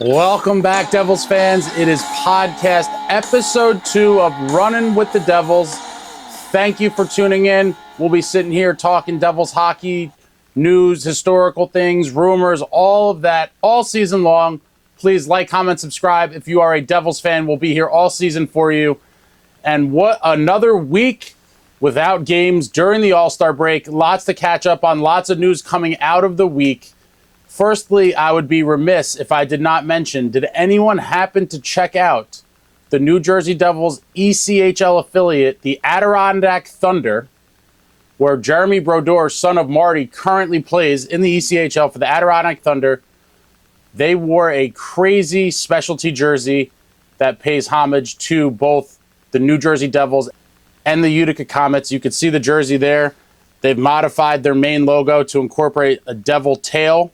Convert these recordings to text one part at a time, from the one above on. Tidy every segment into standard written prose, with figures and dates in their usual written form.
Welcome back, Devils fans. It is podcast episode 2 of Runnin With The Devils. Thank you for tuning in. We'll be sitting here talking Devils hockey, news, historical things, rumors, all of that, all season long. Please like, comment, subscribe. If you are a Devils fan, we'll be here all season for you. And what another week without games during the All-Star break. Lots to catch up on, lots of news coming out of the week. Firstly, I would be remiss if I did not mention, did anyone happen to check out the New Jersey Devils ECHL affiliate, the Adirondack Thunder, where Jeremy Brodeur, son of Marty, currently plays in the ECHL for the Adirondack Thunder? They wore a crazy specialty jersey that pays homage to both the New Jersey Devils and the Utica Comets. You could see the jersey there. They've modified their main logo to incorporate a devil tail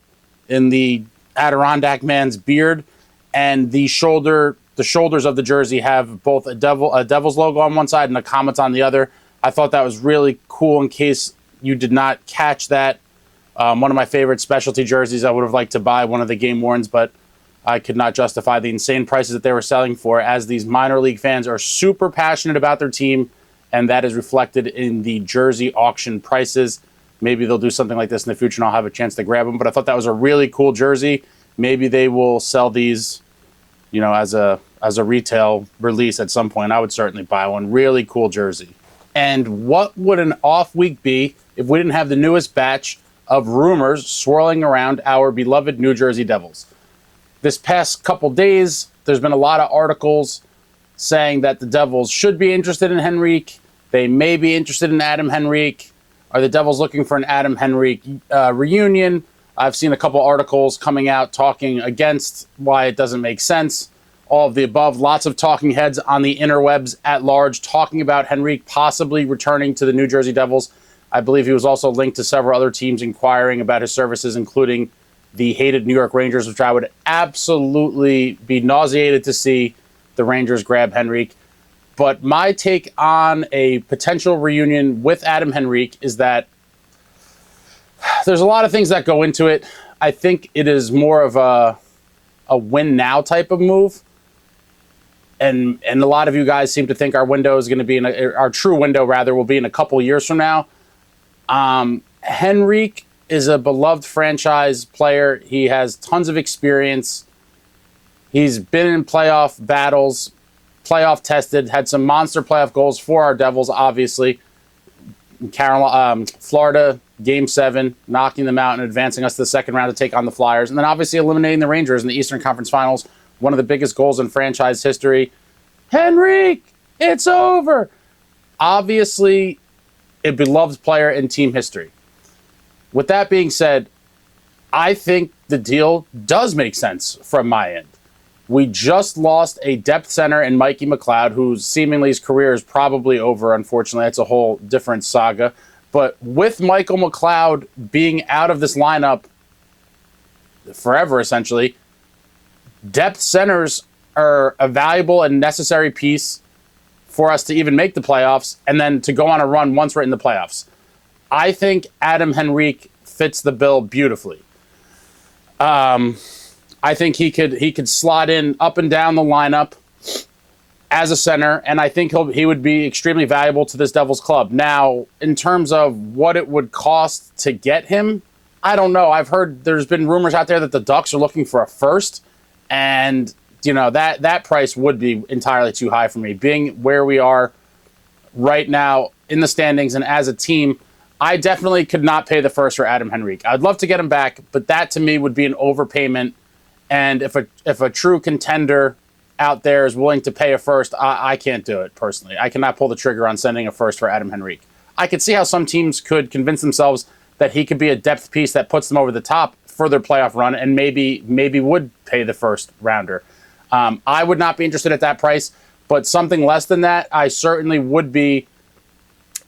in the Adirondack man's beard, and the shoulders of the jersey have both a Devil's logo on one side and a Comets on the other. I thought that was really cool in case you did not catch that. One of my favorite specialty jerseys. I would have liked to buy one of the game worns, but I could not justify the insane prices that they were selling for, as these minor league fans are super passionate about their team, and that is reflected in the jersey auction prices. Maybe they'll do something like this in the future and I'll have a chance to grab them. But I thought that was a really cool jersey. Maybe they will sell these, as a retail release at some point. I would certainly buy one. Really cool jersey. And what would an off week be if we didn't have the newest batch of rumors swirling around our beloved New Jersey Devils? This past couple days, there's been a lot of articles saying that the Devils should be interested in Henrique. They may be interested in Adam Henrique. Are the Devils looking for an Adam Henrique reunion? I've seen a couple articles coming out talking against why it doesn't make sense. All of the above. Lots of talking heads on the interwebs at large talking about Henrique possibly returning to the New Jersey Devils. I believe he was also linked to several other teams inquiring about his services, including the hated New York Rangers, which I would absolutely be nauseated to see the Rangers grab Henrique. But my take on a potential reunion with Adam Henrique is that there's a lot of things that go into it. I think it is more of a win now type of move. And a lot of you guys seem to think our window is going to be our true window rather will be in a couple years from now. Henrique is a beloved franchise player. He has tons of experience. He's been in playoff battles, playoff tested, had some monster playoff goals for our Devils, obviously. Florida, Game 7, knocking them out and advancing us to the second round to take on the Flyers. And then obviously eliminating the Rangers in the Eastern Conference Finals, one of the biggest goals in franchise history. Henrique, it's over. Obviously, a beloved player in team history. With that being said, I think the deal does make sense from my end. We just lost a depth center in Mikey McLeod, whose seemingly his career is probably over, unfortunately. That's a whole different saga. But with Michael McLeod being out of this lineup forever, essentially, depth centers are a valuable and necessary piece for us to even make the playoffs and then to go on a run once we're in the playoffs. I think Adam Henrique fits the bill beautifully. I think he could slot in up and down the lineup as a center, and I think he would be extremely valuable to this Devils club. Now, in terms of what it would cost to get him, I don't know. I've heard there's been rumors out there that the Ducks are looking for a first, and that price would be entirely too high for me. Being where we are right now in the standings and as a team, I definitely could not pay the first for Adam Henrique. I'd love to get him back, but that to me would be an overpayment. And if a true contender out there is willing to pay a first, I can't do it personally. I cannot pull the trigger on sending a first for Adam Henrique. I could see how some teams could convince themselves that he could be a depth piece that puts them over the top for their playoff run and maybe would pay the first rounder. I would not be interested at that price, but something less than that, I certainly would be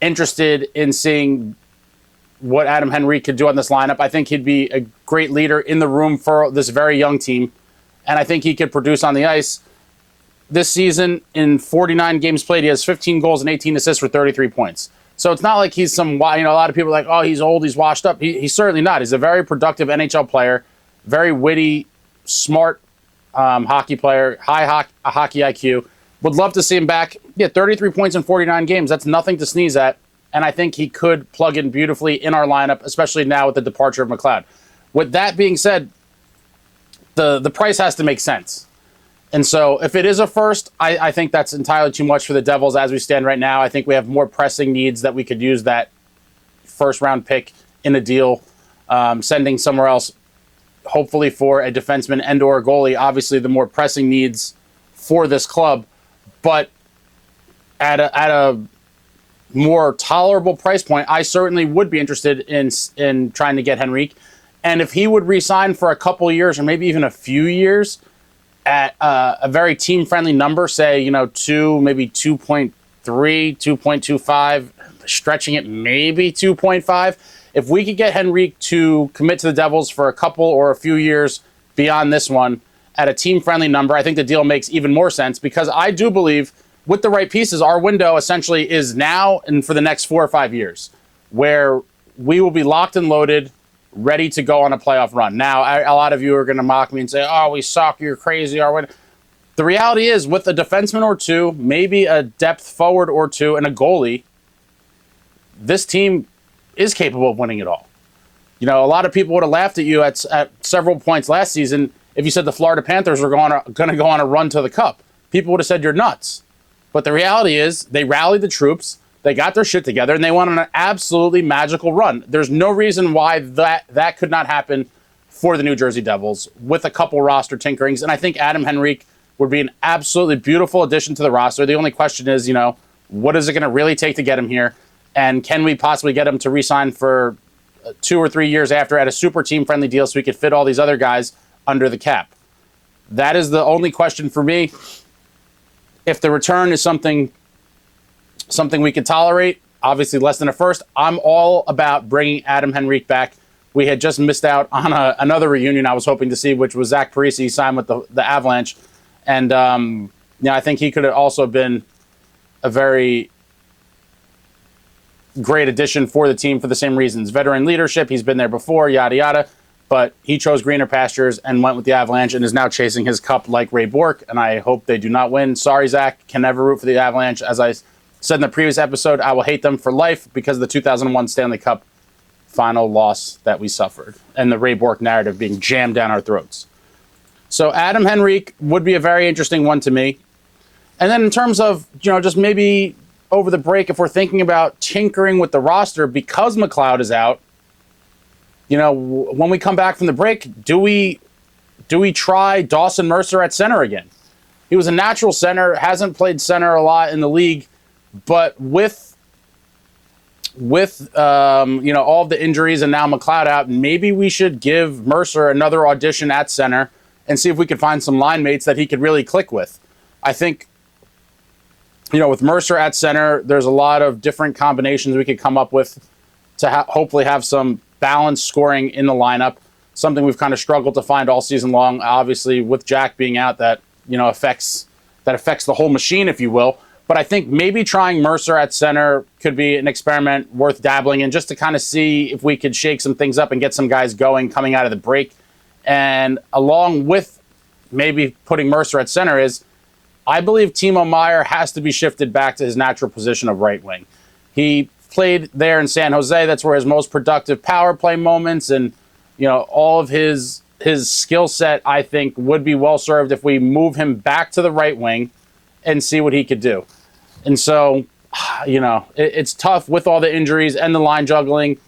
interested in seeing what Adam Henrique could do on this lineup. I think he'd be a great leader in the room for this very young team, and I think he could produce on the ice. This season, in 49 games played, he has 15 goals and 18 assists for 33 points. So it's not like he's some, a lot of people are like, oh, he's old, he's washed up. He's certainly not. He's a very productive NHL player, very witty, smart, hockey player, hockey IQ. Would love to see him back. Yeah, 33 points in 49 games. That's nothing to sneeze at. And I think he could plug in beautifully in our lineup, especially now with the departure of McLeod. With that being said, the price has to make sense. And so if it is a first, I think that's entirely too much for the Devils as we stand right now. I think we have more pressing needs that we could use that first-round pick in a deal, sending somewhere else, hopefully for a defenseman and or a goalie. Obviously, the more pressing needs for this club, but at a more tolerable price point, I certainly would be interested in trying to get Henrique. And if he would re-sign for a couple years or maybe even a few years at a very team-friendly number, say, maybe 2.3, 2.25, stretching it maybe 2.5. If we could get Henrique to commit to the Devils for a couple or a few years beyond this one at a team-friendly number, I think the deal makes even more sense, because I do believe with the right pieces, our window essentially is now and for the next 4 or 5 years, where we will be locked and loaded, ready to go on a playoff run. Now, a lot of you are going to mock me and say, oh, we suck, you're crazy. The reality is, with a defenseman or two, maybe a depth forward or two, and a goalie, this team is capable of winning it all. A lot of people would have laughed at you at several points last season if you said the Florida Panthers were going to go on a run to the Cup. People would have said you're nuts. But the reality is, they rallied the troops, they got their shit together, and they went on an absolutely magical run. There's no reason why that could not happen for the New Jersey Devils with a couple roster tinkerings. And I think Adam Henrique would be an absolutely beautiful addition to the roster. The only question is, what is it going to really take to get him here? And can we possibly get him to re-sign for 2 or 3 years after at a super team-friendly deal so we could fit all these other guys under the cap? That is the only question for me. If the return is something we could tolerate, obviously less than a first, I'm all about bringing Adam Henrique back. We had just missed out on another reunion I was hoping to see, which was Zach Parise. He signed with the Avalanche. And I think he could have also been a very great addition for the team for the same reasons. Veteran leadership, he's been there before, yada, yada. But he chose greener pastures and went with the Avalanche and is now chasing his cup like Ray Bourque, and I hope they do not win. Sorry, Zach. Can never root for the Avalanche. As I said in the previous episode, I will hate them for life because of the 2001 Stanley Cup final loss that we suffered and the Ray Bourque narrative being jammed down our throats. So Adam Henrique would be a very interesting one to me. And then in terms of, just maybe over the break, if we're thinking about tinkering with the roster because McLeod is out, when we come back from the break, do we try Dawson Mercer at center again? He was a natural center, hasn't played center a lot in the league, but with all of the injuries and now McLeod out, maybe we should give Mercer another audition at center and see if we could find some line mates that he could really click with. I think, with Mercer at center, there's a lot of different combinations we could come up with to hopefully have some balanced scoring in the lineup, something we've kind of struggled to find all season long. Obviously, with Jack being out, that affects the whole machine, if you will. But I think maybe trying Mercer at center could be an experiment worth dabbling in, just to kind of see if we could shake some things up and get some guys going coming out of the break. And along with maybe putting Mercer at center is, I believe Timo Meier has to be shifted back to his natural position of right wing. He played there in San Jose. That's where his most productive power play moments and all of his skill set, I think, would be well served if we move him back to the right wing and see what he could do. And so, it's tough with all the injuries and the line juggling.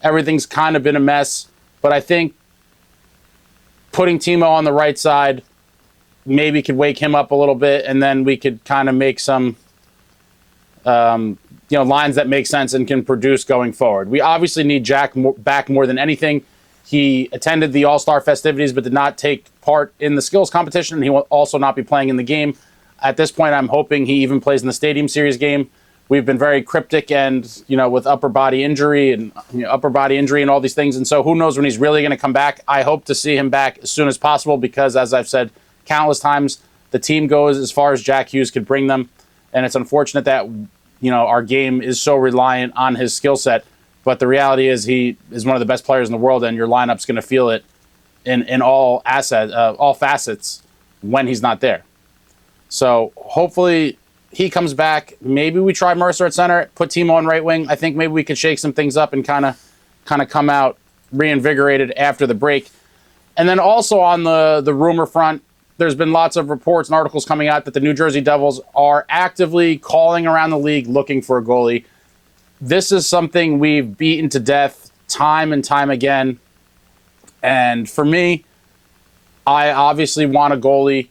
Everything's kind of been a mess. But I think putting Timo on the right side maybe could wake him up a little bit, and then we could kind of make some lines that make sense and can produce going forward. We obviously need Jack back more than anything. He attended the All-Star festivities but did not take part in the skills competition, and he will also not be playing in the game. At this point, I'm hoping he even plays in the Stadium Series game. We've been very cryptic and, with upper body injury and all these things. And so who knows when he's really going to come back. I hope to see him back as soon as possible because, as I've said countless times, the team goes as far as Jack Hughes could bring them. And it's unfortunate that, our game is so reliant on his skill set. But the reality is he is one of the best players in the world, and your lineup's going to feel it in all facets when he's not there. So hopefully he comes back. Maybe we try Mercer at center, put Timo on right wing. I think maybe we could shake some things up and kind of come out reinvigorated after the break. And then also on the rumor front, there's been lots of reports and articles coming out that the New Jersey Devils are actively calling around the league looking for a goalie. This is something we've beaten to death time and time again. And for me, I obviously want a goalie.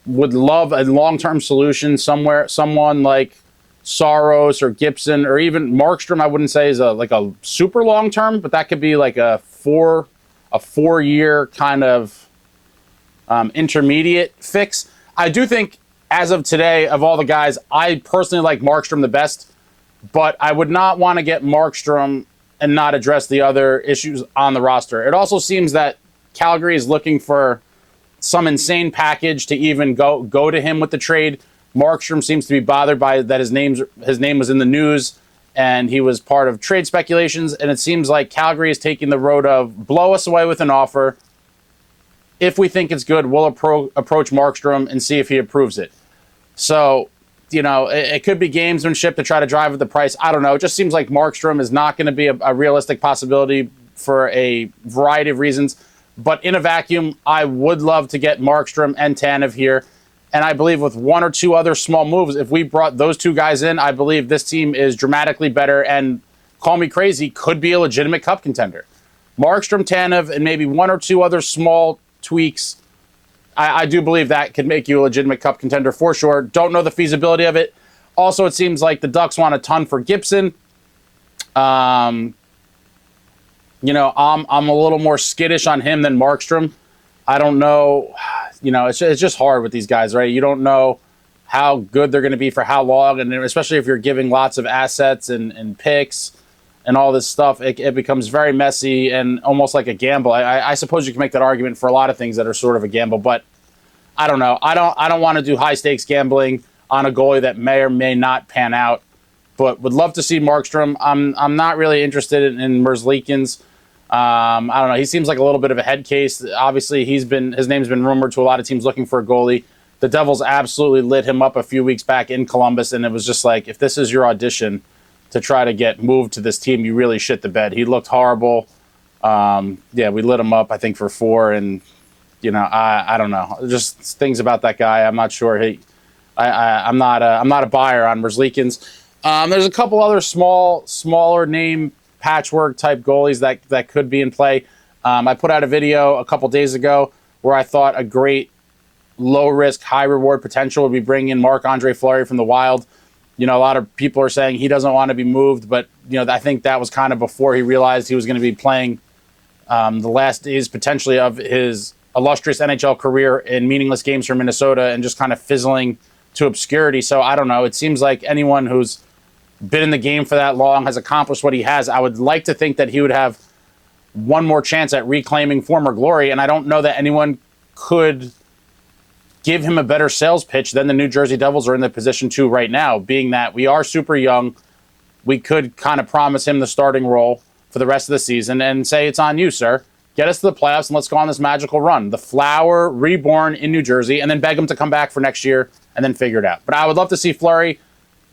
Would love a long-term solution somewhere, someone like Saros or Gibson or even Markstrom. I wouldn't say is like a super long-term, but that could be like a four-year kind of intermediate fix. I do think as of today, of all the guys, I personally like Markstrom the best, but I would not want to get Markstrom and not address the other issues on the roster. It also seems that Calgary is looking for some insane package to even go to him with the trade. Markstrom seems to be bothered by that his name was in the news and he was part of trade speculations, and it seems like Calgary is taking the road of blow us away with an offer. If we think it's good, we'll approach Markstrom and see if he approves it. So, it could be gamesmanship to try to drive up the price. I don't know. It just seems like Markstrom is not going to be a realistic possibility for a variety of reasons. But in a vacuum, I would love to get Markstrom and Tanev here. And I believe with one or two other small moves, if we brought those two guys in, I believe this team is dramatically better and, call me crazy, could be a legitimate cup contender. Markstrom, Tanev, and maybe one or two other small tweaks, I do believe that could make you a legitimate cup contender for sure. Don't know the feasibility of it. Also, it seems like the Ducks want a ton for Gibson. I'm a little more skittish on him than Markstrom. I don't know. It's just hard with these guys, right? You don't know how good they're going to be for how long, and especially if you're giving lots of assets and picks and all this stuff, it becomes very messy and almost like a gamble. I suppose you can make that argument for a lot of things that are sort of a gamble, but I don't know. I don't want to do high stakes gambling on a goalie that may or may not pan out, but would love to see Markstrom. I'm not really interested in Merzlikins. I don't know. He seems like a little bit of a head case. Obviously, his name's been rumored to a lot of teams looking for a goalie. The Devils absolutely lit him up a few weeks back in Columbus, and it was just like, if this is your audition to try to get moved to this team, you really shit the bed. He looked horrible. We lit him up, I think, for 4, and I don't know. Just things about that guy. I'm not sure. I'm not a buyer on Merzlikins. There's a couple other smaller name patchwork type goalies that could be in play. I put out a video a couple days ago where I thought a great low risk, high reward potential would be bringing in Marc-Andre Fleury from the Wild. A lot of people are saying he doesn't want to be moved, but I think that was kind of before he realized he was going to be playing the last days potentially of his illustrious NHL career in meaningless games for Minnesota and just kind of fizzling to obscurity. So I don't know. It seems like anyone who's been in the game for that long, has accomplished what he has, I would like to think that he would have one more chance at reclaiming former glory, and I don't know that anyone could give him a better sales pitch than the New Jersey Devils are in the position to right now, being that we are super young. We could kind of promise him the starting role for the rest of the season and say, it's on you, sir. Get us to the playoffs and let's go on this magical run. The flower reborn in New Jersey, and then beg him to come back for next year and then figure it out. But I would love to see Fleury.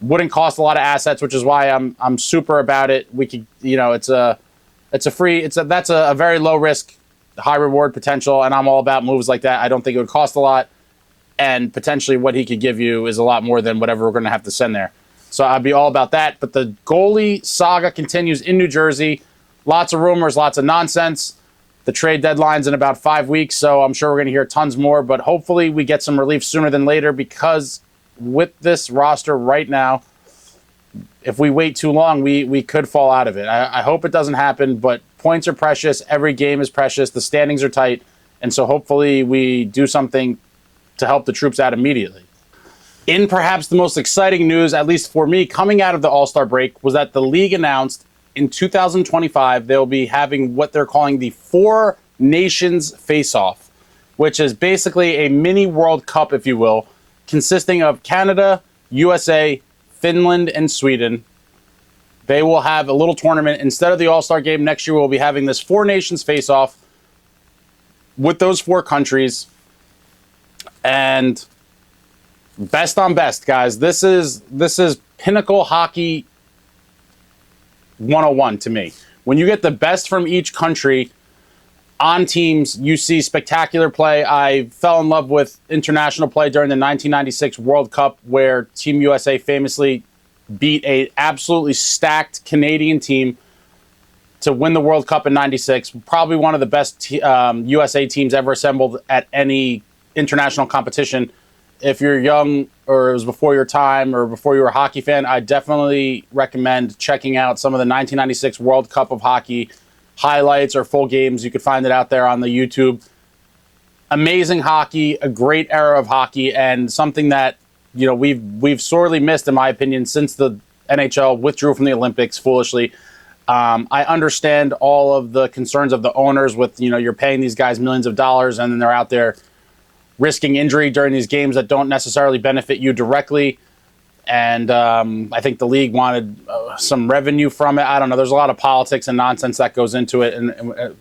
Wouldn't cost a lot of assets, which is why I'm super about it. We could, that's a very low risk, high reward potential, and I'm all about moves like that. I don't think it would cost a lot, and potentially what he could give you is a lot more than whatever we're going to have to send there. So I'd be all about that. But the goalie saga continues in New Jersey. Lots of rumors, lots of nonsense. The trade deadline's in about 5 weeks, so I'm sure we're going to hear tons more. But hopefully we get some relief sooner than later, because with this roster right now, if we wait too long, we could fall out of it. I hope it doesn't happen, but points are precious. Every game is precious. The standings are tight. And so hopefully we do something to help the troops out immediately. In perhaps the most exciting news, at least for me, coming out of the All-Star break, was that the league announced in 2025 they'll be having what they're calling the Four Nations Face-Off, which is basically a mini World Cup, if you will, consisting of Canada, USA, Finland, and Sweden. They will have a little tournament. Instead of the All-Star game next year, we'll be having this Four Nations face-off. with those 4 countries. And best on best, guys. This is pinnacle hockey 101 to me. When you get the best from each country on teams, you see spectacular play. I fell in love with international play during the 1996 World Cup, where Team USA famously beat a absolutely stacked Canadian team to win the World Cup in 96. Probably one of the best USA teams ever assembled at any international competition. If you're young or it was before your time or before you were a hockey fan, I definitely recommend checking out some of the 1996 World Cup of Hockey highlights or full games. You could find it out there on the YouTube. Amazing hockey, a great era of hockey, and something that, you know, we've sorely missed, in my opinion, since the NHL withdrew from the Olympics foolishly. I understand all of the concerns of the owners with, you know, you're paying these guys millions of dollars and then they're out there risking injury during these games that don't necessarily benefit you directly. And I think the league wanted some revenue from it. I don't know. There's a lot of politics and nonsense that goes into it. And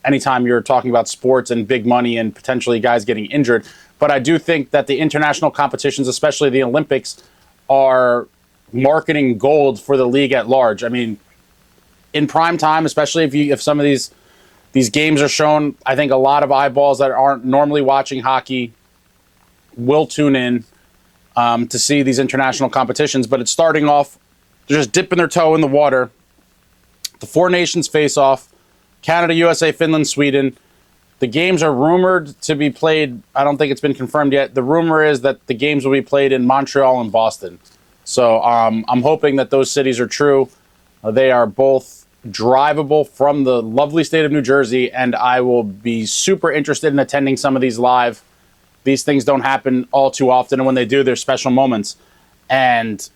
anytime you're talking about sports and big money and potentially guys getting injured. But I do think that the international competitions, especially the Olympics, are marketing gold for the league at large. I mean, in prime time, especially if some of these games are shown, I think a lot of eyeballs that aren't normally watching hockey will tune in to see these international competitions. But it's starting off, they're just dipping their toe in the water. The 4 nations face off: Canada, USA, Finland, Sweden. The games are rumored to be played. I don't think it's been confirmed yet. The rumor is that the games will be played in Montreal and Boston. So I'm hoping that those cities are true. They are both drivable from the lovely state of New Jersey, and I will be super interested in attending some of these live. These things don't happen all too often, and when they do, they're special moments. And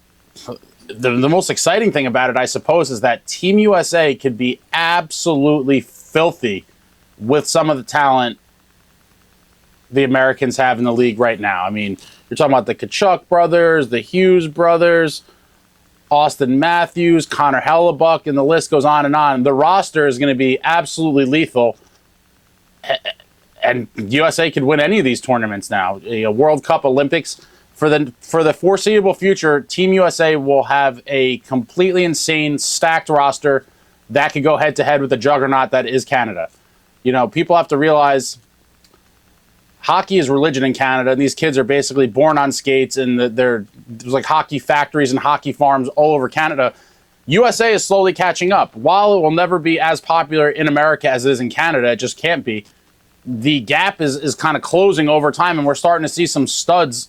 the most exciting thing about it, I suppose, is that Team USA could be absolutely filthy with some of the talent the Americans have in the league right now. I mean, you're talking about the Tkachuk brothers, the Hughes brothers, Austin Matthews, Connor Hellebuck, and the list goes on and on. The roster is going to be absolutely lethal. And USA could win any of these tournaments now. A World Cup, Olympics. For the foreseeable future, Team USA will have a completely insane, stacked roster that could go head-to-head with the juggernaut that is Canada. You know, people have to realize hockey is religion in Canada, and these kids are basically born on skates, and there's like hockey factories and hockey farms all over Canada. USA is slowly catching up. While it will never be as popular in America as it is in Canada, it just can't be. The gap is kind of closing over time, and we're starting to see some studs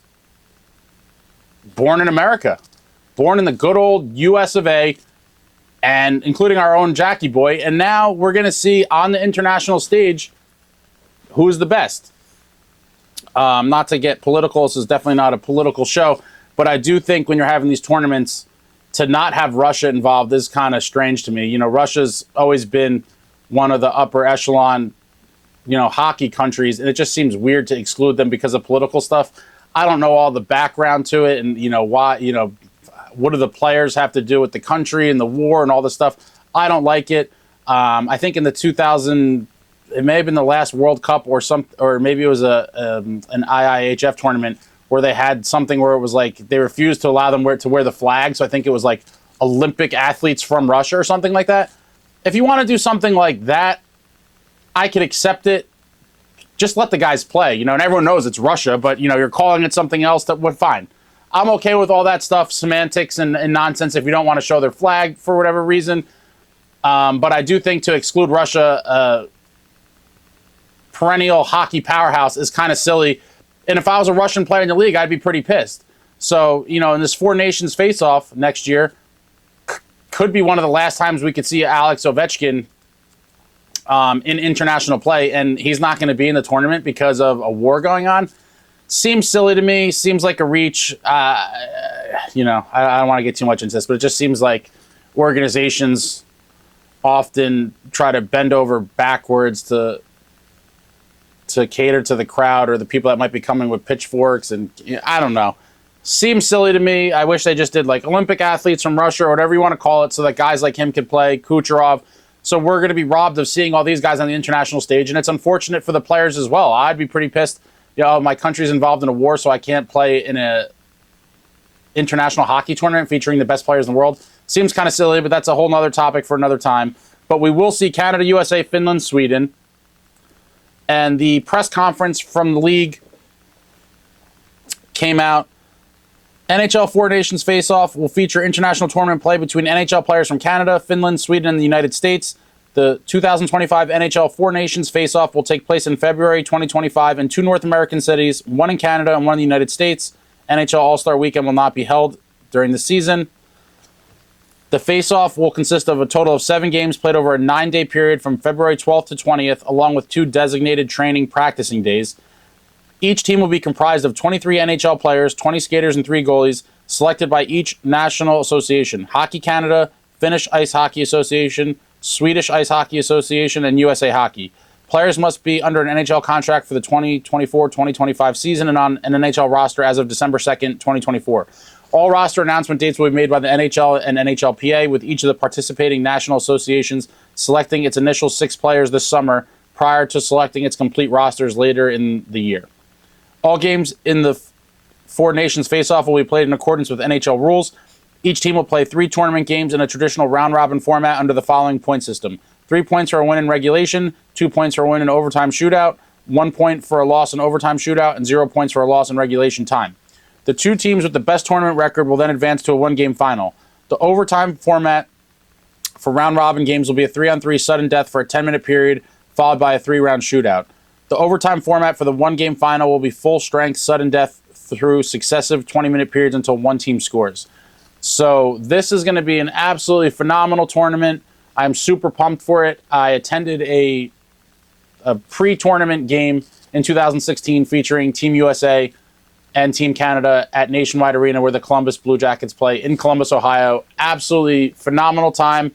born in America, born in the good old US of A, and including our own Jackie boy. And now we're going to see on the international stage who's the best. Not to get political, this is definitely not a political show, but I do think when you're having these tournaments, to not have Russia involved is kind of strange to me. You know, Russia's always been one of the upper echelon, you know, hockey countries, and it just seems weird to exclude them because of political stuff. I don't know all the background to it, and, you know, why, you know, what do the players have to do with the country and the war and all this stuff? I don't like it. I think in the 2000, it may have been the last World Cup or maybe it was an IIHF tournament where they had something where it was like they refused to allow them to wear the flag. So I think it was like Olympic athletes from Russia or something like that. If you want to do something like that, I could accept it. Just let the guys play, you know, and everyone knows it's Russia, but, you know, you're calling it something else, that would fine. I'm okay with all that stuff, semantics and nonsense, if you don't want to show their flag for whatever reason. But I do think to exclude Russia, perennial hockey powerhouse, is kind of silly. And if I was a Russian player in the league, I'd be pretty pissed. So, you know, in this 4 nations face-off next year, could be one of the last times we could see Alex Ovechkin in international play, and he's not going to be in the tournament because of a war going on. Seems silly to me. Seems like a reach. You know, I don't want to get too much into this, but it just seems like organizations often try to bend over backwards to cater to the crowd or the people that might be coming with pitchforks, and, you know, I don't know. Seems silly to me. I wish they just did like Olympic athletes from Russia or whatever you want to call it, so that guys like him could play. Kucherov, So we're going to be robbed of seeing all these guys on the international stage, and it's unfortunate for the players as well. I'd be pretty pissed. My country's involved in a war, so I can't play in a international hockey tournament featuring the best players in the world. Seems kind of silly, but that's a whole other topic for another time. But we will see Canada, USA, Finland, Sweden. And the press conference from the league came out. NHL Four Nations Face-Off will feature international tournament play between NHL players from Canada, Finland, Sweden, and the United States. The 2025 NHL Four Nations Face-Off will take place in February 2025 in 2 North American cities, 1 in Canada and 1 in the United States. NHL All-Star Weekend will not be held during the season. The face-off will consist of a total of 7 games played over a 9-day period from February 12th to 20th, along with 2 designated training practicing days. Each team will be comprised of 23 NHL players, 20 skaters, and 3 goalies, selected by each national association: Hockey Canada, Finnish Ice Hockey Association, Swedish Ice Hockey Association, and USA Hockey. Players must be under an NHL contract for the 2024-2025 season and on an NHL roster as of December 2nd, 2024. All roster announcement dates will be made by the NHL and NHLPA, with each of the participating national associations selecting its initial 6 players this summer prior to selecting its complete rosters later in the year. All games in the Four Nations Face-Off will be played in accordance with NHL rules. Each team will play 3 tournament games in a traditional round-robin format under the following point system: 3 points for a win in regulation, 2 points for a win in overtime shootout, 1 point for a loss in overtime shootout, and 0 points for a loss in regulation time. The 2 teams with the best tournament record will then advance to a 1-game final. The overtime format for round-robin games will be a 3-on-3 sudden death for a 10-minute period, followed by a 3-round shootout. The overtime format for the 1-game final will be full-strength sudden death through successive 20-minute periods until one team scores. So this is going to be an absolutely phenomenal tournament. I'm super pumped for it. I attended a pre-tournament game in 2016 featuring Team USA and Team Canada at Nationwide Arena, where the Columbus Blue Jackets play in Columbus, Ohio. Absolutely phenomenal time.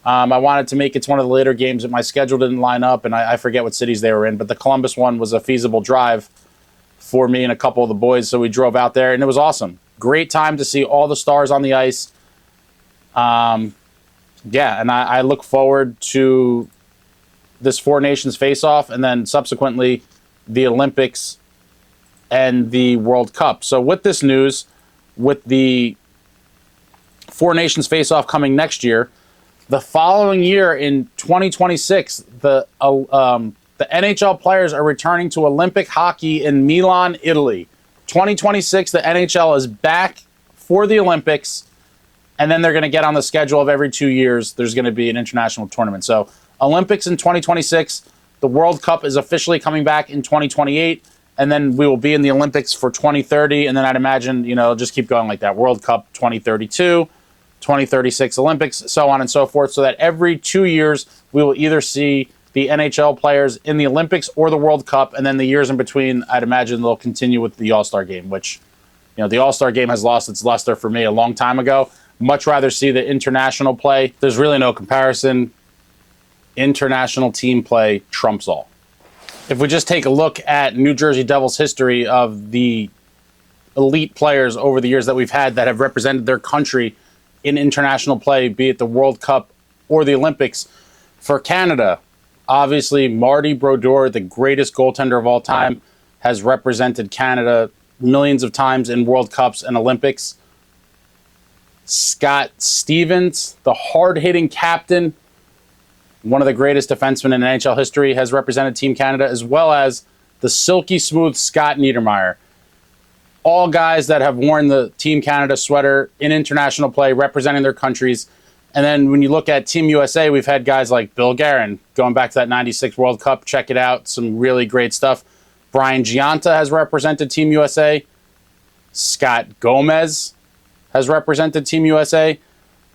I wanted to make it one of the later games, but my schedule didn't line up, and I forget what cities they were in. But the Columbus one was a feasible drive for me and a couple of the boys, so we drove out there, and it was awesome. Great time to see all the stars on the ice. And I look forward to this Four Nations face-off, and then subsequently the Olympics and the World Cup. So with this news, with the Four Nations face-off coming next year, the following year in 2026, the NHL players are returning to Olympic hockey in Milan, Italy. 2026, the NHL is back for the Olympics, and then they're going to get on the schedule of every 2 years. There's going to be an international tournament. So Olympics in 2026, the World Cup is officially coming back in 2028, and then we will be in the Olympics for 2030, and then I'd imagine, just keep going like that. World Cup 2032, 2036 Olympics, so on and so forth, so that every 2 years we will either see the NHL players in the Olympics or the World Cup, and then the years in between, I'd imagine they'll continue with the All-Star Game, which, the All-Star Game has lost its luster for me a long time ago. Much rather see the international play. There's really no comparison. International team play trumps all. If we just take a look at New Jersey Devils history of the elite players over the years that we've had that have represented their country in international play, be it the World Cup or the Olympics. For Canada, obviously Marty Brodeur, the greatest goaltender of all time, has represented Canada millions of times in World Cups and Olympics. Scott Stevens, the hard-hitting captain, one of the greatest defensemen in NHL history, has represented Team Canada, as well as the silky smooth Scott Niedermayer. All guys that have worn the Team Canada sweater in international play, representing their countries. And then when you look at Team USA, we've had guys like Bill Guerin, going back to that 96 World Cup. Check it out. Some really great stuff. Brian Giunta has represented Team USA. Scott Gomez has represented Team USA.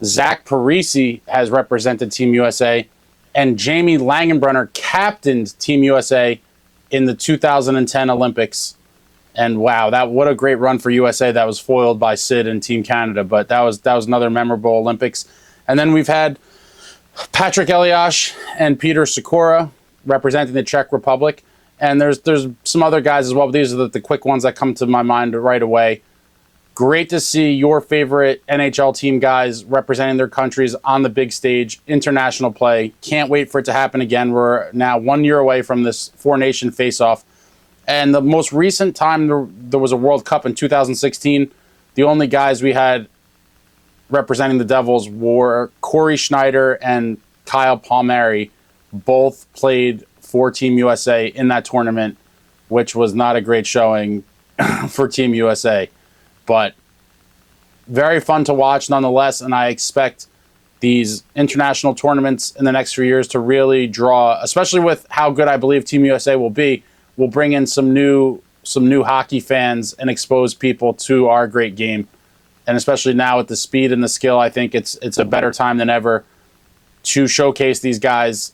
Zach Parise has represented Team USA. And Jamie Langenbrunner captained Team USA in the 2010 Olympics. And wow, what a great run for USA. That was foiled by Sid and Team Canada, but that was another memorable Olympics. And then we've had Patrick Elias and Peter Sikora representing the Czech Republic. And there's some other guys as well, but these are the quick ones that come to my mind right away. Great to see your favorite NHL team guys representing their countries on the big stage, international play. Can't wait for it to happen again. We're now 1 year away from this four-nation face-off. And the most recent time there was a World Cup in 2016, the only guys we had representing the Devils were Corey Schneider and Kyle Palmieri. Both played for Team USA in that tournament, which was not a great showing for Team USA. But very fun to watch nonetheless, and I expect these international tournaments in the next few years to really draw, especially with how good I believe Team USA will be, will bring in some new hockey fans and expose people to our great game. And especially now with the speed and the skill, I think it's a better time than ever to showcase these guys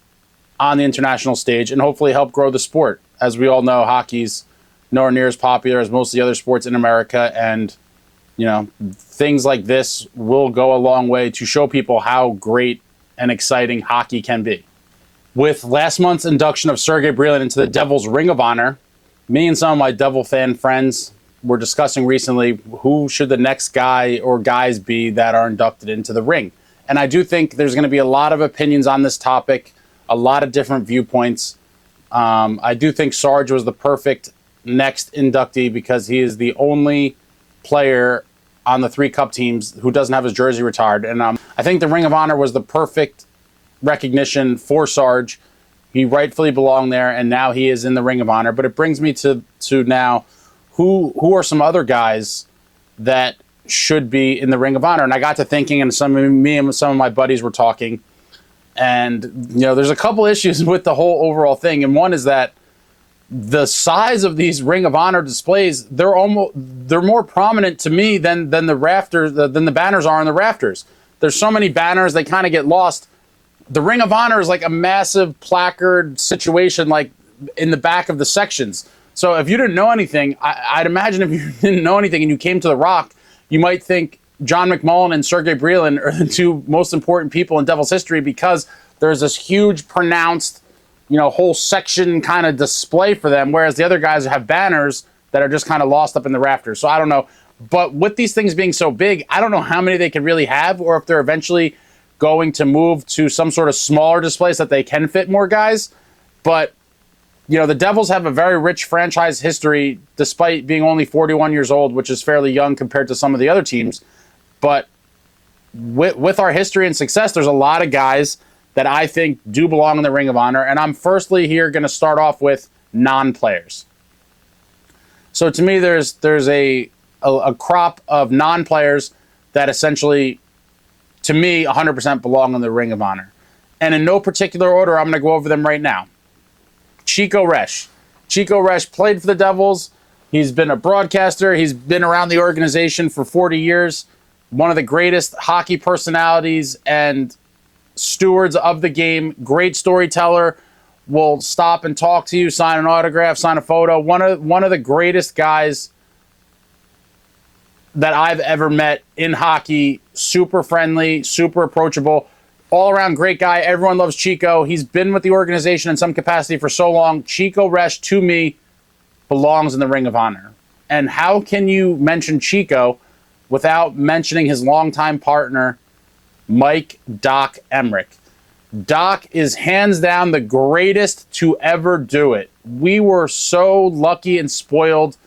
on the international stage and hopefully help grow the sport. As we all know, hockey's nowhere near as popular as most of the other sports in America, and things like this will go a long way to show people how great and exciting hockey can be. With last month's induction of Sergei Brylin into the Devils Ring of Honor, me and some of my Devil fan friends were discussing recently who should the next guy or guys be that are inducted into the ring. And I do think there's going to be a lot of opinions on this topic, a lot of different viewpoints. I do think Sarge was the perfect next inductee because he is the only player on the 3 Cup teams who doesn't have his jersey retired. And I think the Ring of Honor was the perfect recognition for Sarge. He rightfully belonged there, and now he is in the Ring of Honor. But it brings me to now, who are some other guys that should be in the Ring of Honor? And I got to thinking, and me and some of my buddies were talking, and there's a couple issues with the whole overall thing. And one is that the size of these Ring of Honor displays, they're more prominent to me than the rafters, than the banners are on the rafters. There's so many banners, they kind of get lost. The Ring of Honor is like a massive placard situation, like in the back of the sections. So if you didn't know anything, I'd imagine if you didn't know anything and you came to the Rock, you might think John McMullen and Sergei Brylin are the 2 most important people in Devils history because there's this huge, pronounced, whole section kind of display for them, whereas the other guys have banners that are just kind of lost up in the rafters. So I don't know. But with these things being so big, I don't know how many they could really have, or if they're eventually going to move to some sort of smaller display so that they can fit more guys. But the Devils have a very rich franchise history, despite being only 41 years old, which is fairly young compared to some of the other teams. But with our history and success, there's a lot of guys that I think do belong in the Ring of Honor. And I'm firstly here going to start off with non-players. So to me, there's a crop of non-players that essentially, to me, 100% belong in the Ring of Honor. And in no particular order, I'm going to go over them right now. Chico Resch. Chico Resch played for the Devils. He's been a broadcaster. He's been around the organization for 40 years. One of the greatest hockey personalities and stewards of the game. Great storyteller. Will stop and talk to you, sign an autograph, sign a photo. One of the greatest guys that I've ever met in hockey. Super friendly, super approachable. All-around great guy. Everyone loves Chico. He's been with the organization in some capacity for so long. Chico Resch, to me, belongs in the Ring of Honor. And how can you mention Chico without mentioning his longtime partner, Mike Doc Emrick? Doc is hands down the greatest to ever do it. We were so lucky and spoiled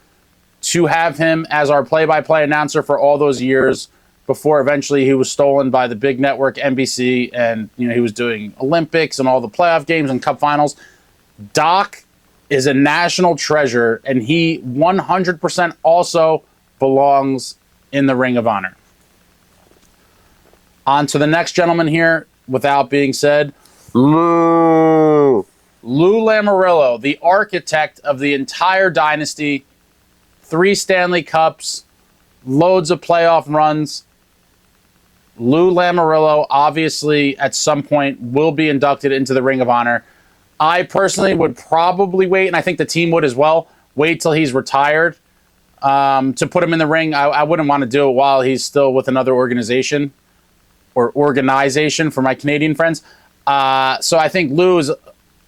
to have him as our play-by-play announcer for all those years, before eventually he was stolen by the big network NBC, and he was doing Olympics and all the playoff games and cup finals. Doc is a national treasure, and he 100% also belongs in the Ring of Honor. On to the next gentleman here, without being said, Lou Lamoriello, the architect of the entire dynasty, 3 Stanley Cups, loads of playoff runs. Lou Lamoriello, obviously, at some point, will be inducted into the Ring of Honor. I personally would probably wait, and I think the team would as well, wait till he's retired to put him in the ring. I wouldn't want to do it while he's still with another organization, or organization for my Canadian friends. So I think Lou is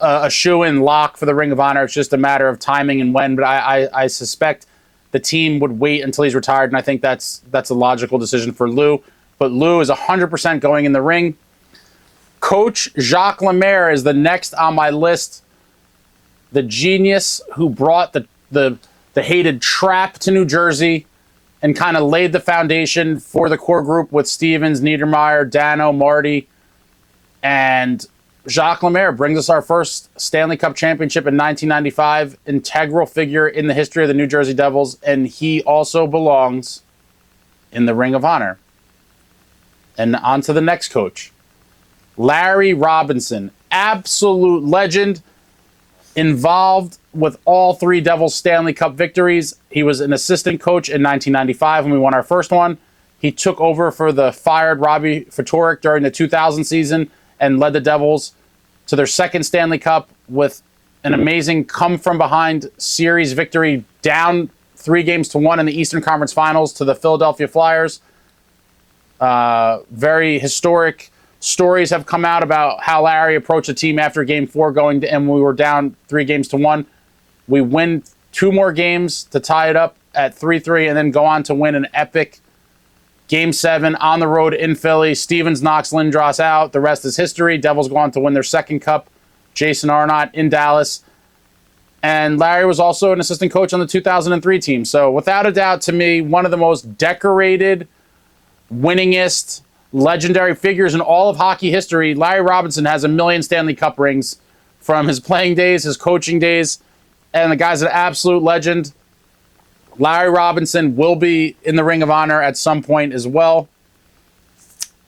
a shoo-in lock for the Ring of Honor. It's just a matter of timing and when, but I suspect the team would wait until he's retired, and I think that's a logical decision for Lou. But Lou is 100% going in the ring. Coach Jacques Lemaire is the next on my list. The genius who brought the hated trap to New Jersey and kind of laid the foundation for the core group with Stevens, Niedermeyer, Dano, Marty. And Jacques Lemaire brings us our first Stanley Cup championship in 1995, integral figure in the history of the New Jersey Devils, and he also belongs in the Ring of Honor. And on to the next coach, Larry Robinson, absolute legend, involved with all three Devils Stanley Cup victories. He was an assistant coach in 1995 when we won our first one. He took over for the fired Robbie Ftorek during the 2000 season and led the Devils to their second Stanley Cup with an amazing come-from-behind series victory, down 3-1 in the Eastern Conference Finals to the Philadelphia Flyers. Very historic stories have come out about how Larry approached the team after Game 4 and we were down 3-1. We win 2 more games to tie it up at 3-3 and then go on to win an epic Game 7 on the road in Philly. Stevens knocks Lindros out. The rest is history. Devils go on to win their second cup. Jason Arnott in Dallas. And Larry was also an assistant coach on the 2003 team. So without a doubt, to me, one of the most decorated, winningest, legendary figures in all of hockey history. Larry Robinson has 1 million Stanley Cup rings from his playing days, his coaching days, and the guy's an absolute legend. Larry Robinson will be in the Ring of Honor at some point as well.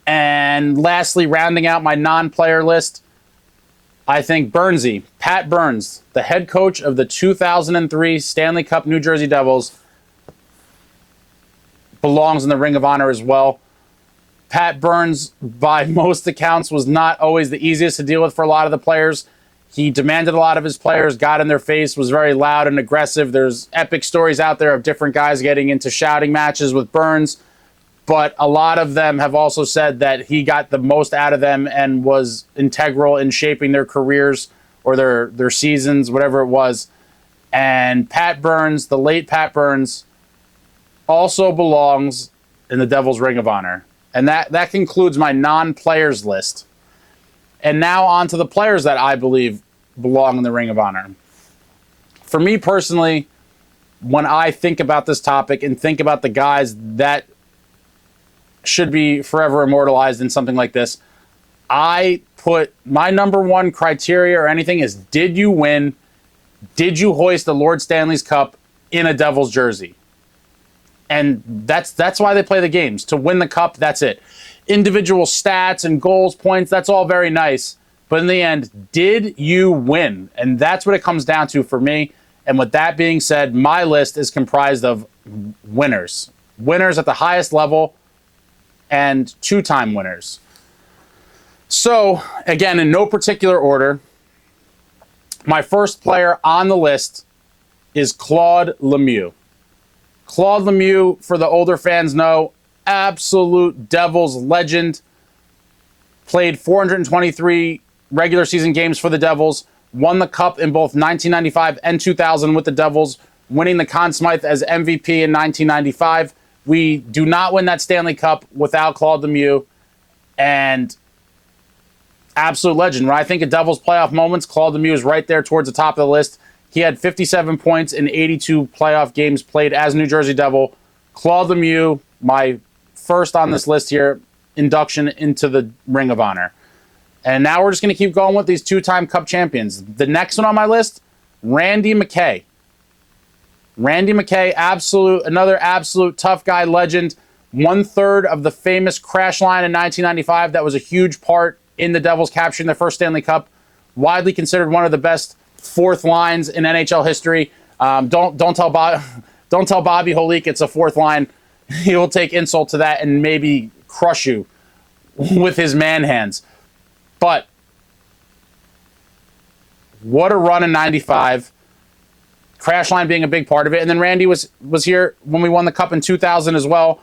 And lastly, rounding out my non-player list, I think Burnsy, Pat Burns, the head coach of the 2003 Stanley Cup New Jersey Devils, belongs in the Ring of Honor as well. Pat Burns, by most accounts, was not always the easiest to deal with for a lot of the players. He demanded a lot of his players, got in their face, was very loud and aggressive. There's epic stories out there of different guys getting into shouting matches with Burns, but a lot of them have also said that he got the most out of them and was integral in shaping their careers or their seasons, whatever it was. And Pat Burns, the late Pat Burns, also belongs in the Devils Ring of Honor. And that concludes my non-players list. And now on to the players that I believe belong in the Ring of Honor. For me personally, when I think about this topic and think about the guys that should be forever immortalized in something like this, I put my number one criteria or anything is, did you win? Did you hoist the Lord Stanley's Cup in a Devils jersey? And that's why they play the games, to win the cup. That's it. Individual stats and goals, points, that's all very nice. But in the end, did you win? And that's what it comes down to for me. And with that being said, my list is comprised of winners. Winners at the highest level and 2-time winners. So, again, in no particular order, my first player on the list is Claude Lemieux. Claude Lemieux, for the older fans know, absolute Devils legend. Played 423 regular season games for the Devils. Won the Cup in both 1995 and 2000 with the Devils, winning the Conn Smythe as MVP in 1995. We do not win that Stanley Cup without Claude Lemieux. And absolute legend. When I think of Devils playoff moments, Claude Lemieux is right there towards the top of the list. He had 57 points in 82 playoff games played as New Jersey Devil. Claude Lemieux, my first on this list here, induction into the Ring of Honor. And now we're just going to keep going with these 2-time Cup champions. The next one on my list, Randy McKay. Randy McKay, another absolute tough guy legend. 1/3 of the famous crash line in 1995. That was a huge part in the Devils capturing their first Stanley Cup. Widely considered one of the best fourth lines in NHL history. Don't tell Bobby Holik it's a fourth line. He will take insult to that and maybe crush you with his man hands. But what a run in 95. Crash line being a big part of it. And then Randy was here when we won the Cup in 2000 as well.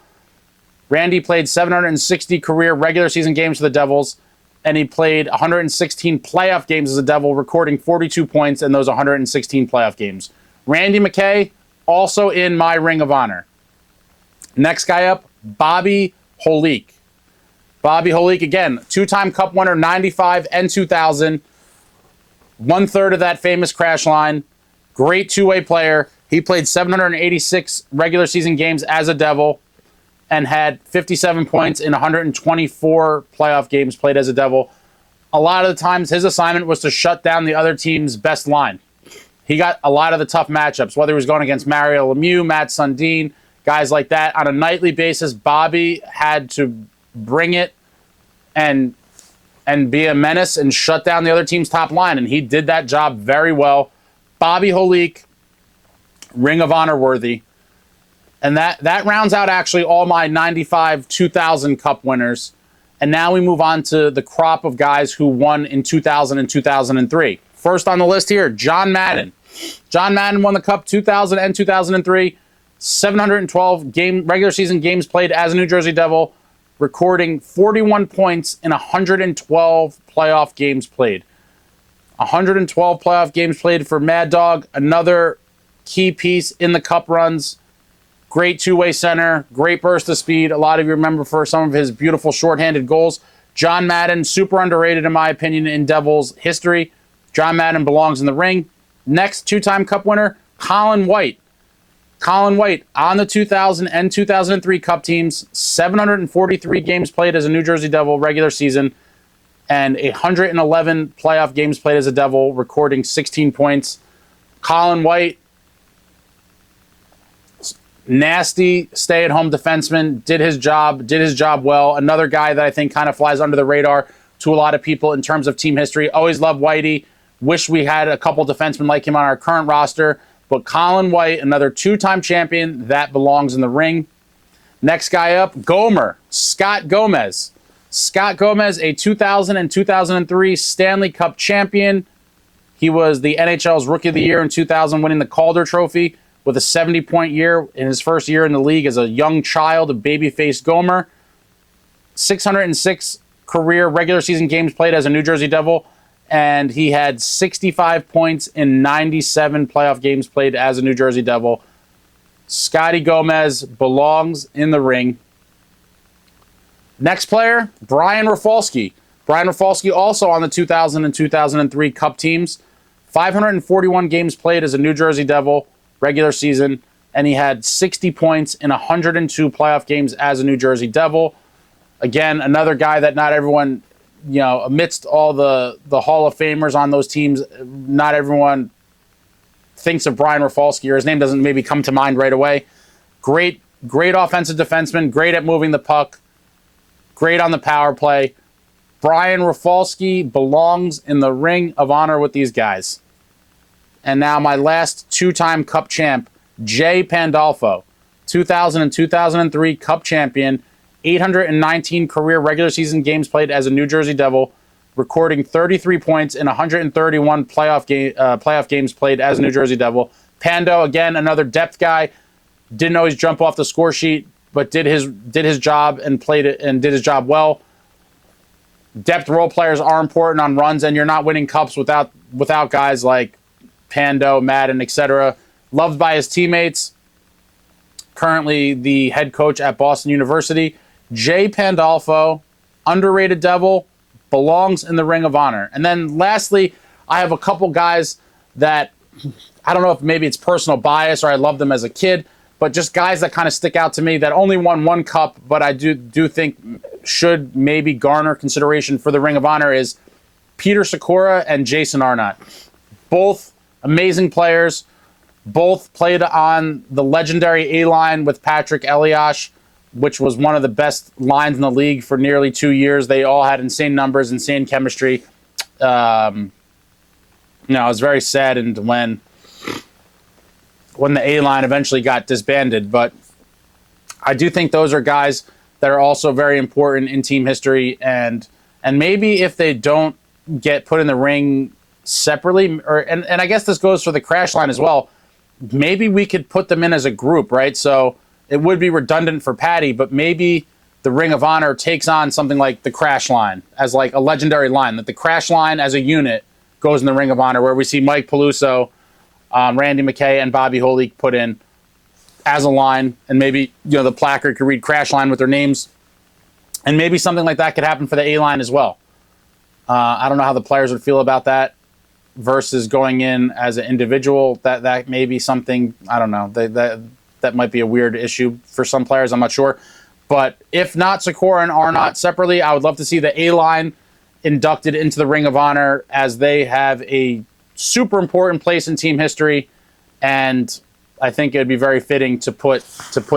Randy played 760 career regular season games for the Devils, and he played 116 playoff games as a Devil, recording 42 points in those 116 playoff games. Randy McKay, also in my Ring of Honor. Next guy up, Bobby Henrique. Bobby Henrique, again, two-time Cup winner, 95 and 2000. 1/3 of that famous crash line. Great two-way player. He played 786 regular season games as a Devil and had 57 points in 124 playoff games played as a Devil. A lot of the times his assignment was to shut down the other team's best line. He got a lot of the tough matchups, whether he was going against Mario Lemieux, Matt Sundin, guys like that. On a nightly basis, Bobby had to bring it and be a menace and shut down the other team's top line, and he did that job very well. Bobby Henrique, Ring of Honor worthy. And that rounds out actually all my 95, 2000 Cup winners. And now we move on to the crop of guys who won in 2000 and 2003. First on the list here, John Madden. John Madden won the Cup 2000 and 2003. 712 regular season games played as a New Jersey Devil, recording 41 points in 112 playoff games played. 112 playoff games played for Mad Dog. Another key piece in the Cup runs. Great two-way center, great burst of speed. A lot of you remember for some of his beautiful shorthanded goals. John Madden, super underrated in my opinion in Devils history. John Madden belongs in the ring. Next, two-time Cup winner, Colin White. Colin White on the 2000 and 2003 Cup teams, 743 games played as a New Jersey Devil regular season, and 111 playoff games played as a Devil, recording 16 points. Colin White, nasty stay-at-home defenseman, did his job well. Another guy that I think kind of flies under the radar to a lot of people in terms of team history. Always loved Whitey. Wish we had a couple defensemen like him on our current roster. But Colin White, another two-time champion, that belongs in the ring. Next guy up, Gomer, Scott Gomez. Scott Gomez, a 2000 and 2003 Stanley Cup champion. He was the NHL's Rookie of the Year in 2000, winning the Calder Trophy with a 70-point year in his first year in the league as a young child, a baby-faced Gomer. 606 career regular season games played as a New Jersey Devil, and he had 65 points in 97 playoff games played as a New Jersey Devil. Scotty Gomez belongs in the ring. Next player, Brian Rafalski. Brian Rafalski also on the 2000 and 2003 Cup teams. 541 games played as a New Jersey Devil regular season, and he had 60 points in 102 playoff games as a New Jersey Devil. Again, another guy that not everyone, amidst all the Hall of Famers on those teams, not everyone thinks of Brian Rafalski, or his name doesn't maybe come to mind right away. Great offensive defenseman, great at moving the puck, great on the power play. Brian Rafalski belongs in the Ring of Honor with these guys. And now my last two-time Cup champ, Jay Pandolfo, 2000 and 2003 Cup champion, 819 career regular season games played as a New Jersey Devil, recording 33 points in 131 playoff games played as a New Jersey Devil. Pando, again, another depth guy, didn't always jump off the score sheet, but did his job and played it and did his job well. Depth role players are important on runs, and you're not winning cups without guys like Pando, Madden, etc. Loved by his teammates. Currently the head coach at Boston University. Jay Pandolfo, underrated Devil, belongs in the Ring of Honor. And then lastly, I have a couple guys that, I don't know if maybe it's personal bias or I loved them as a kid, but just guys that kind of stick out to me that only won one cup, but I do think should maybe garner consideration for the Ring of Honor is Peter Sikora and Jason Arnott. Both amazing players. Both played on the legendary A-line with Patrick Eliash, which was one of the best lines in the league for nearly 2 years. They all had insane numbers, insane chemistry. It was very saddened when the A-line eventually got disbanded. But I do think those are guys that are also very important in team history. And maybe if they don't get put in the ring separately, and I guess this goes for the crash line as well, maybe we could put them in as a group, right? So it would be redundant for Patty, but maybe the Ring of Honor takes on something like the crash line as like a legendary line, that the crash line as a unit goes in the Ring of Honor, where we see Mike Peluso, Randy McKay, and Bobby Henrique put in as a line, and maybe, the placard could read crash line with their names, and maybe something like that could happen for the A line as well. I don't know how the players would feel about that versus going in as an individual. That may be something, I don't know, that might be a weird issue for some players. I'm not sure. But if not Sikora and Arnott separately, I would love to see the A line inducted into the Ring of Honor, as they have a super important place in team history, and I think it would be very fitting to put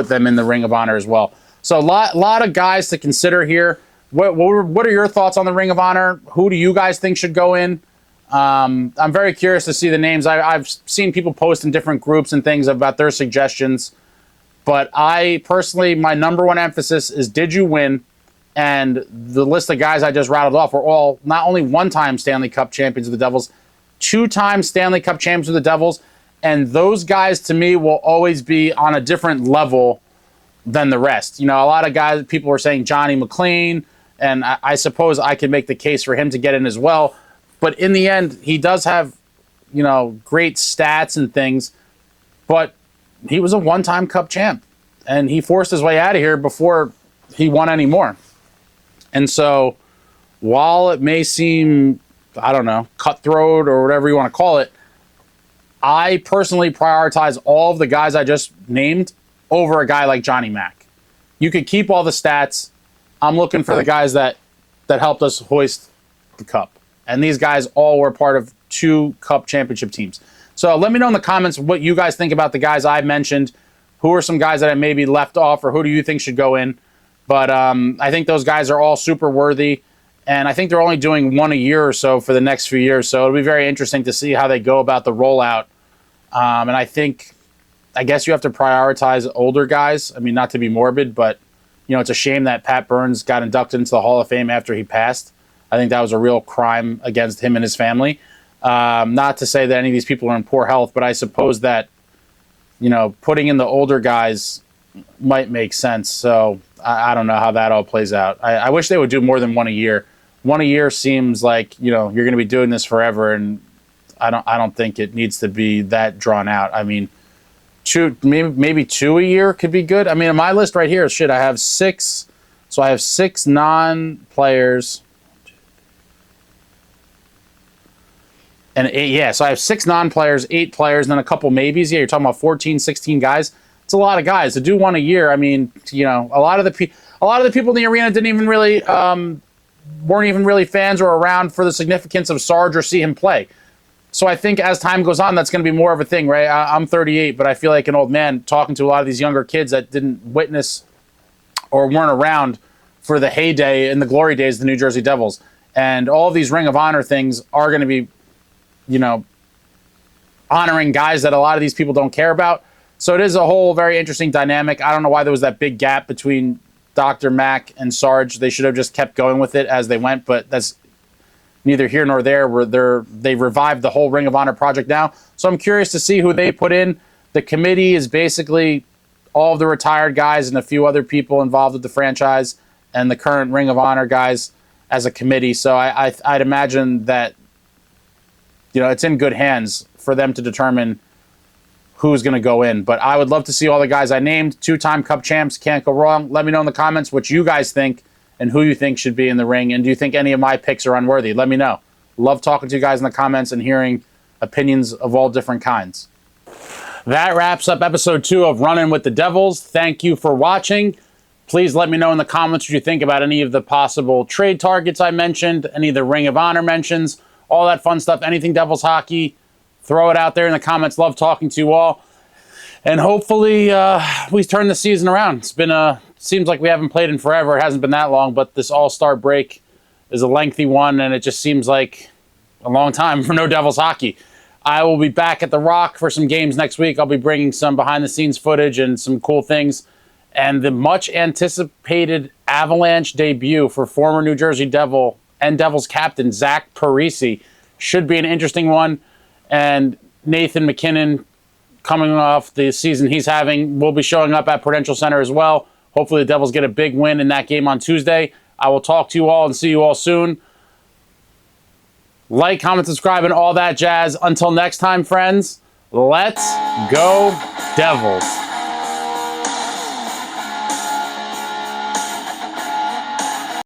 them in the Ring of Honor as well. So a lot of guys to consider here. What are your thoughts on the Ring of Honor? Who do you guys think should go in? I'm very curious to see the names. I've seen people post in different groups and things about their suggestions, but I personally, my number one emphasis is, did you win? And the list of guys I just rattled off were all not only one-time Stanley Cup champions of the Devils, two-time Stanley Cup champions of the Devils, and those guys to me will always be on a different level than the rest. A lot of guys, people were saying Johnny McLean, and I suppose I could make the case for him to get in as well. But in the end, he does have, great stats and things, but he was a one-time Cup champ, and he forced his way out of here before he won any more. And so while it may seem, I don't know, cutthroat or whatever you want to call it, I personally prioritize all of the guys I just named over a guy like Johnny Mac. You could keep all the stats. I'm looking for the guys that helped us hoist the cup. And these guys all were part of 2 Cup championship teams. So let me know in the comments what you guys think about the guys I mentioned. Who are some guys that I maybe left off, or who do you think should go in? But I think those guys are all super worthy, and I think they're only doing one a year or so for the next few years. So it'll be very interesting to see how they go about the rollout. And I guess you have to prioritize older guys. I mean, not to be morbid, but it's a shame that Pat Burns got inducted into the Hall of Fame after he passed. I think that was a real crime against him and his family. Not to say that any of these people are in poor health, but I suppose that putting in the older guys might make sense. So I don't know how that all plays out. I wish they would do more than one a year. One a year seems like, you're going to be doing this forever, and I don't think it needs to be that drawn out. I mean, maybe 2 a year could be good. I mean, in my list right here, I have 6. So I have 6 non-players. And 8, so I have 6 non-players, 8 players, and then a couple maybes. Yeah, you're talking about 14, 16 guys. It's a lot of guys to do one a year. I mean, a lot of the people in the arena didn't even really weren't even really fans or around for the significance of Sarge or see him play. So I think as time goes on, that's going to be more of a thing, right? I'm 38, but I feel like an old man talking to a lot of these younger kids that didn't witness or weren't around for the heyday and the glory days of the New Jersey Devils. And all of these Ring of Honor things are going to be, honoring guys that a lot of these people don't care about. So it is a whole very interesting dynamic. I don't know why there was that big gap between Dr. Mac and Sarge. They should have just kept going with it as they went, but that's neither here nor there. They've revived the whole Ring of Honor project now. So I'm curious to see who they put in. The committee is basically all of the retired guys and a few other people involved with the franchise, and the current Ring of Honor guys as a committee. So I'd imagine that it's in good hands for them to determine who's going to go in. But I would love to see all the guys I named. 2-time Cup champs, can't go wrong. Let me know in the comments what you guys think and who you think should be in the ring. And do you think any of my picks are unworthy? Let me know. Love talking to you guys in the comments and hearing opinions of all different kinds. That wraps up episode 2 of Runnin' With The Devils. Thank you for watching. Please let me know in the comments what you think about any of the possible trade targets I mentioned, any of the Ring of Honor mentions, all that fun stuff, anything Devils hockey. Throw it out there in the comments. Love talking to you all. And hopefully we turn the season around. Seems like we haven't played in forever. It hasn't been that long, but this All-Star break is a lengthy one, and it just seems like a long time for no Devils hockey. I will be back at the Rock for some games next week. I'll be bringing some behind-the-scenes footage and some cool things. And the much-anticipated Avalanche debut for former New Jersey Devil and Devils captain Zach Parise should be an interesting one. And Nathan McKinnon, coming off the season he's having, will be showing up at Prudential Center as well. Hopefully the Devils get a big win in that game on Tuesday. I will talk to you all and see you all soon. Like, comment, subscribe, and all that jazz. Until next time, friends, let's go Devils.